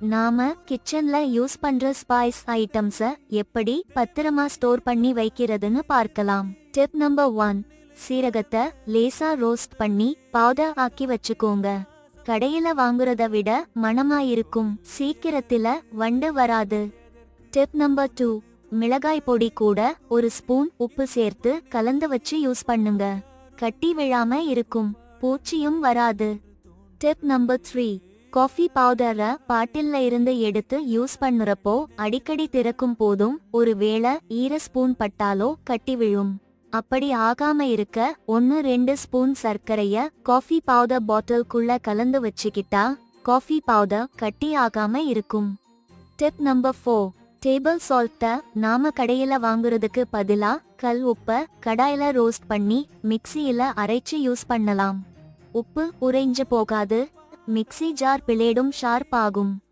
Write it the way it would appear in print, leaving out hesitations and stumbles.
நாம கிச்சன்ல யூஸ் பண்ற ஸ்பைஸ் ஐட்டம்ஸ எப்படி பத்திரமா ஸ்டோர் பண்ணி வைக்கிறதுன்னு பார்க்கலாம். Tip number 1. சீரகத்தை லேசா ரோஸ்ட் பண்ணி பவுடர் ஆக்கி வச்சுக்கோங்க. கடையில வாங்குறத விட மணமா இருக்கும், சீக்கிரத்துல வண்டு வராது. Tip number 2. மிளகாய் பொடி கூட ஒரு ஸ்பூன் உப்பு சேர்த்து கலந்து வச்சு யூஸ் பண்ணுங்க. கட்டி விழாம இருக்கும், பூச்சியும் வராது. Tip number 3. காஃபி பவுடரை பாட்டில்ல இருந்து எடுத்து யூஸ் பண்ணுறப்போ அடிக்கடி திறக்கும் போதும் ஒரு வேளை ஈர ஸ்பூன் பட்டாலோ கட்டி விழும். அப்படி ஆகாம இருக்க 1-2 ஸ்பூன் சர்க்கரைய காஃபி பவுடர் பாட்டில்குள்ள கலந்து வச்சுக்கிட்டா காஃபி பவுடர் கட்டி ஆகாம இருக்கும். Tip number 4. டேபிள் சால்ட்டை நாம கடையில வாங்குறதுக்கு பதிலா கல் உப்பை கடாயில ரோஸ்ட் பண்ணி மிக்சியில அரைச்சு யூஸ் பண்ணலாம். உப்பு உறைஞ்சு போகாது, மிக்ஸி ஜார் பிளேடும் ஷார்ப் ஆகும்.